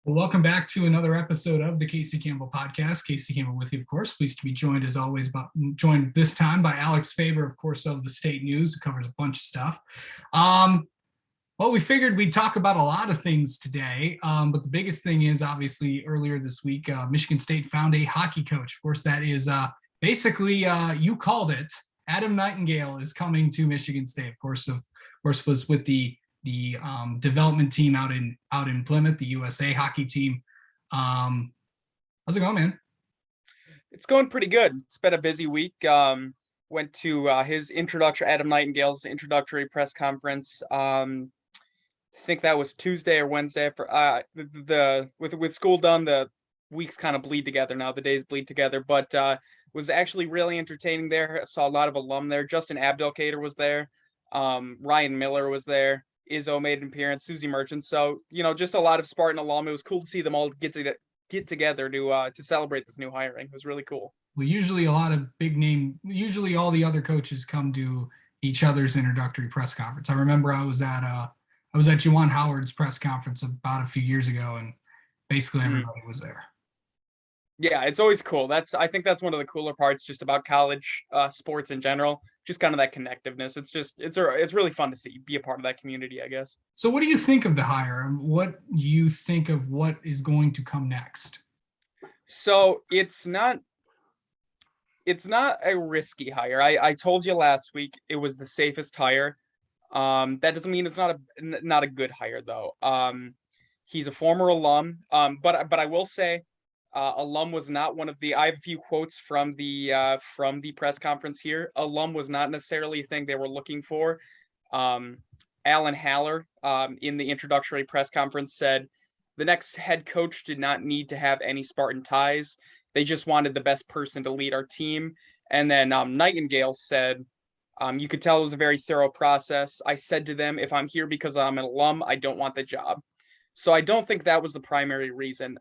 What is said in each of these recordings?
Well, welcome back to another episode of the Casey Campbell podcast. Casey Campbell with you, of course. Pleased to be joined as always, joined this time by Alex Faber, of course, of the State News, who covers a bunch of stuff. Well, we figured we'd talk about a lot of things today, but the biggest thing is obviously earlier this week, Michigan State found a hockey coach. Of course, that is basically you called it. Adam Nightingale is coming to Michigan State. Of course, was with the development team out in Plymouth, the USA hockey team. How's it going, man? It's going pretty good. It's been a busy week. Went to his introductory, Adam Nightingale's introductory press conference. I think that was Tuesday or Wednesday. For with school done, the weeks kind of bleed together now. The days bleed together, but was actually really entertaining there. I saw a lot of alum there. Justin Abdelkader was there. Ryan Miller was there. Izzo made an appearance, Susie Merchant. So, just a lot of Spartan alum. It was cool to see them all get together to celebrate this new hiring. It was really cool. Well, usually usually all the other coaches come to each other's introductory press conference. I remember I was at Juwan Howard's press conference about a few years ago, and basically everybody was there. Yeah, it's always cool. I think that's one of the cooler parts just about college sports in general. Just kind of that connectiveness. It's really fun to see, be a part of that community, I guess. So what do you think of the hire? What do you think of what is going to come next? So it's not a risky hire. I told you last week it was the safest hire. That doesn't mean it's not a good hire though. He's a former alum. But I will say alum was not one of the. I have a few quotes from the press conference here. Alum was not necessarily a thing they were looking for. Alan Haller in the introductory press conference said the next head coach did not need to have any Spartan ties. They just wanted the best person to lead our team. And then Nightingale said, you could tell it was a very thorough process. I said to them, if I'm here because I'm an alum, I don't want the job. So I don't think that was the primary reason.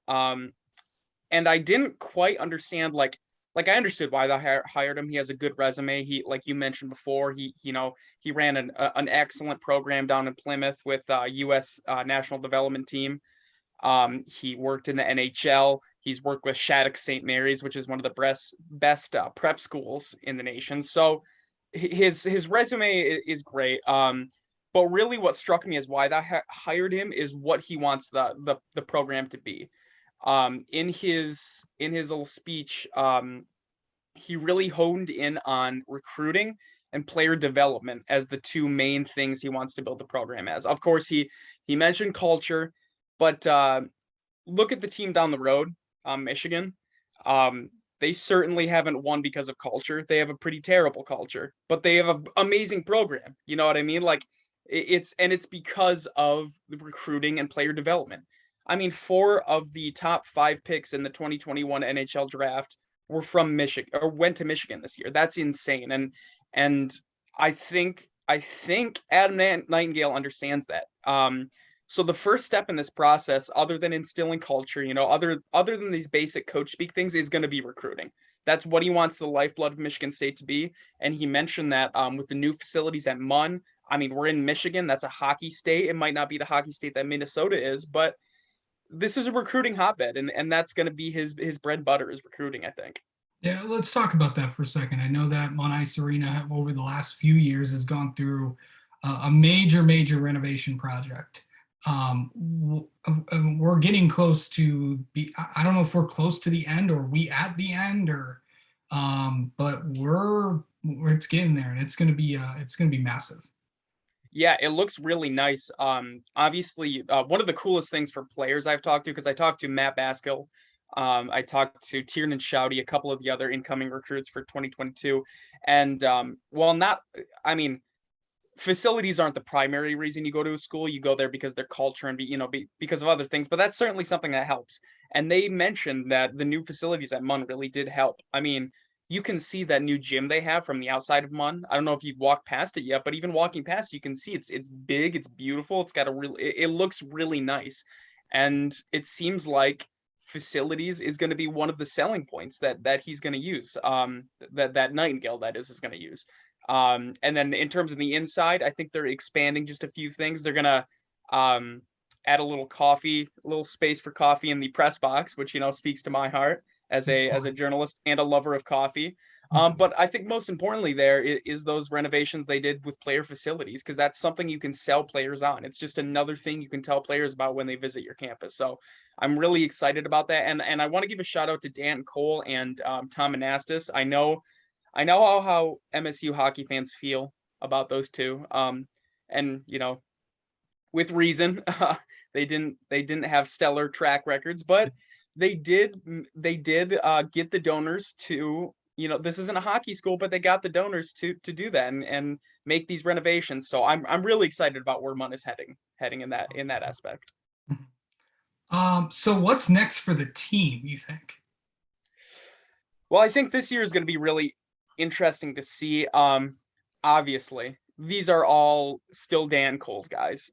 And I didn't quite understand, like I understood why they hired him. He has a good resume. He, like you mentioned before, he ran an excellent program down in Plymouth with U.S. National Development Team. He worked in the NHL. He's worked with Shattuck St. Mary's, which is one of the best prep schools in the nation. So his resume is great. But really what struck me as why they hired him is what he wants the program to be. In his little speech, he really honed in on recruiting and player development as the two main things he wants to build the program as. Of course, he mentioned culture, but look at the team down the road, Michigan. They certainly haven't won because of culture. They have a pretty terrible culture, but they have an amazing program. You know what I mean? Like it's because of the recruiting and player development. I mean, 4 of the top 5 picks in the 2021 NHL draft were from Michigan or went to Michigan this year. That's insane. And I think Adam Nightingale understands that. So the first step in this process, other than instilling culture, other than these basic coach speak things, is going to be recruiting. That's what he wants the lifeblood of Michigan State to be. And he mentioned that with the new facilities at MUN. I mean, we're in Michigan. That's a hockey state. It might not be the hockey state that Minnesota is, but this is a recruiting hotbed, and that's going to be his bread and butter is recruiting, I think. Yeah, let's talk about that for a second. I know that MUN Ice Arena over the last few years has gone through a major renovation project. We're getting close to I don't know if we're close to the end or we at the end but it's getting there, and it's going to be massive. Yeah, it looks really nice. Obviously, one of the coolest things for players I've talked to, because I talked to Matt Baskill, I talked to Tiernan Shouty, a couple of the other incoming recruits for 2022, and facilities aren't the primary reason you go to a school. You go there because their culture and because of other things, but that's certainly something that helps. And they mentioned that the new facilities at MUN really did help. I mean, you can see that new gym they have from the outside of MUN. I don't know if you've walked past it yet, but even walking past, you can see it's big, it's beautiful, it's got it looks really nice. And it seems like facilities is going to be one of the selling points that he's going to use, that Nightingale is going to use. And then in terms of the inside, I think they're expanding just a few things. They're going to add a little space for coffee in the press box, which speaks to my heart as a journalist and a lover of coffee. But I think most importantly there is those renovations they did with player facilities, because that's something you can sell players on. It's just another thing you can tell players about when they visit your campus. So I'm really excited about that. And I want to give a shout out to Dan Cole and Tom Anastas. I know how MSU hockey fans feel about those two. And with reason, they didn't have stellar track records, but they did get the donors to, this isn't a hockey school, but they got the donors to do that and make these renovations. So I'm really excited about where Munn is heading in that aspect. So what's next for the team, you think? Well, I think this year is going to be really interesting to see. Obviously, these are all still Dan Cole's guys.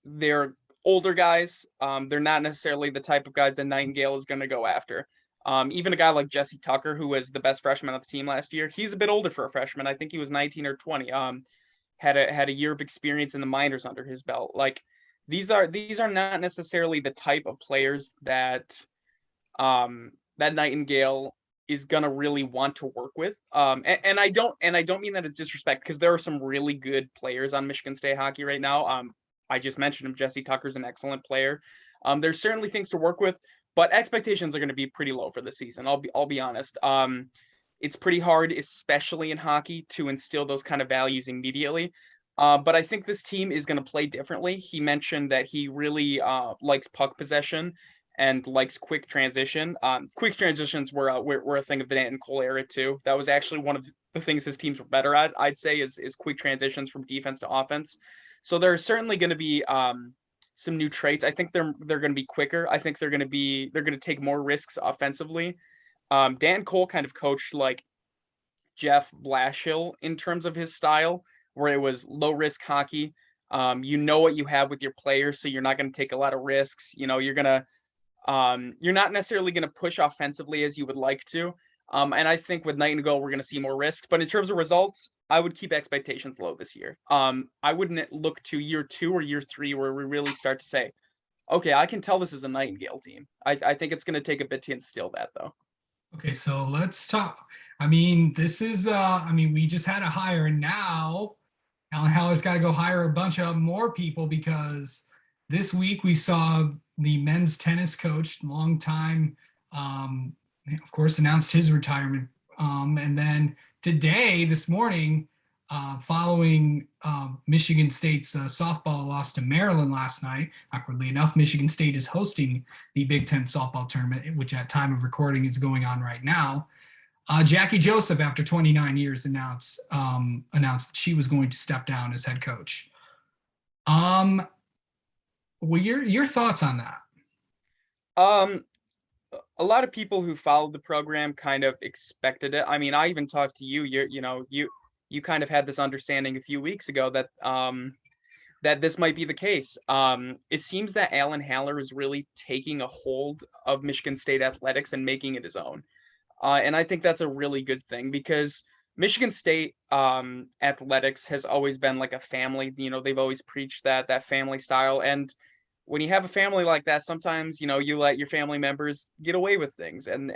They're older guys. They're not necessarily the type of guys that Nightingale is going to go after. Even a guy like Jesse Tucker, who was the best freshman on the team last year, he's a bit older for a freshman. I think he was 19 or 20. Had a year of experience in the minors under his belt. Like these are not necessarily the type of players that that Nightingale is gonna really want to work with. And I don't mean that as disrespect, because there are some really good players on Michigan State hockey right now. I just mentioned him. Jesse Tucker's an excellent player. There's certainly things to work with, but expectations are going to be pretty low for the season. I'll be honest. It's pretty hard, especially in hockey, to instill those kind of values immediately. But I think this team is going to play differently. He mentioned that he really likes puck possession and likes quick transition. Quick transitions were a thing of the Dan Cole era too. That was actually one of the things his teams were better at, I'd say, is quick transitions from defense to offense. So there's certainly going to be some new traits. I think they're going to be quicker. I think they're going to take more risks offensively. Dan Cole kind of coached like Jeff Blashill in terms of his style, where it was low risk hockey. You know what you have with your players, so you're not going to take a lot of risks. You're not necessarily going to push offensively as you would like to. And I think with Nightingale, we're going to see more risks. But in terms of results, I would keep expectations low this year. I wouldn't look to year 2 or year 3 where we really start to say, okay, I can tell this is a Nightingale team. I think it's going to take a bit to instill that, though. Okay, so let's talk. I mean, this is, we just had a hire, and now Alan Haller's got to go hire a bunch of more people, because this week we saw the men's tennis coach, long time, of course, announced his retirement. And then today, this morning, following Michigan State's softball loss to Maryland last night, awkwardly enough, Michigan State is hosting the Big Ten softball tournament, which at time of recording is going on right now. Jackie Joseph, after 29 years, announced that she was going to step down as head coach. Well, your thoughts on that? A lot of people who followed the program kind of expected it. I mean, I even talked to you. You kind of had this understanding a few weeks ago that that this might be the case. It seems that Alan Haller is really taking a hold of Michigan State athletics and making it his own. And I think that's a really good thing, because Michigan State athletics has always been like a family. They've always preached that family style. And when you have a family like that, sometimes, you let your family members get away with things. And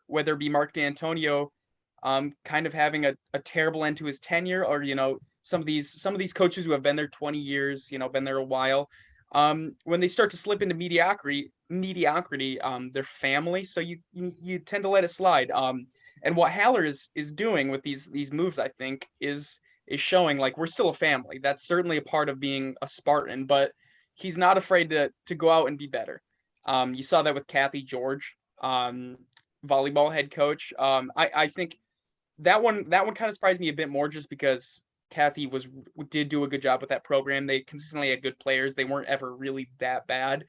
whether it be Mark D'Antonio kind of having a terrible end to his tenure, or, some of these coaches who have been there 20 years, been there a while, when they start to slip into mediocrity, they're family. So you tend to let it slide. And what Haller is doing with these moves, I think, is showing like we're still a family. That's certainly a part of being a Spartan, but he's not afraid to go out and be better. You saw that with Kathy George, volleyball head coach. I think that one kind of surprised me a bit more, just because Kathy did do a good job with that program. They consistently had good players. They weren't ever really that bad,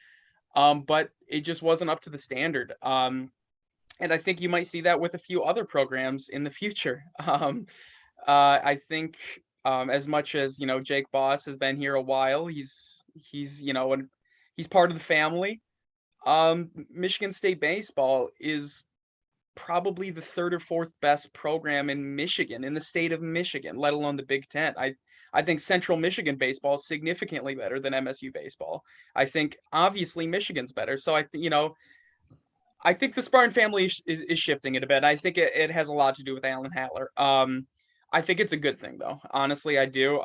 but it just wasn't up to the standard. And I think you might see that with a few other programs in the future. I think as much as Jake Boss has been here a while, he's part of the family. Michigan State baseball is probably the 3rd or 4th best program in Michigan, in the state of Michigan, let alone the Big Ten. I think Central Michigan baseball is significantly better than MSU baseball. I think obviously Michigan's better. So I think the Spartan family is shifting it a bit. I think it has a lot to do with Alan Hattler. I think it's a good thing though. Honestly, I do.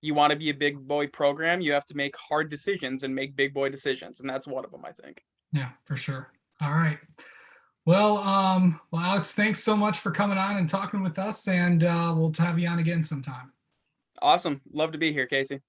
You want to be a big boy program, you have to make hard decisions and make big boy decisions, and that's one of them, I think. Yeah, for sure. All right. Well, Alex, thanks so much for coming on and talking with us, and we'll have you on again sometime. Awesome. Love to be here, Casey.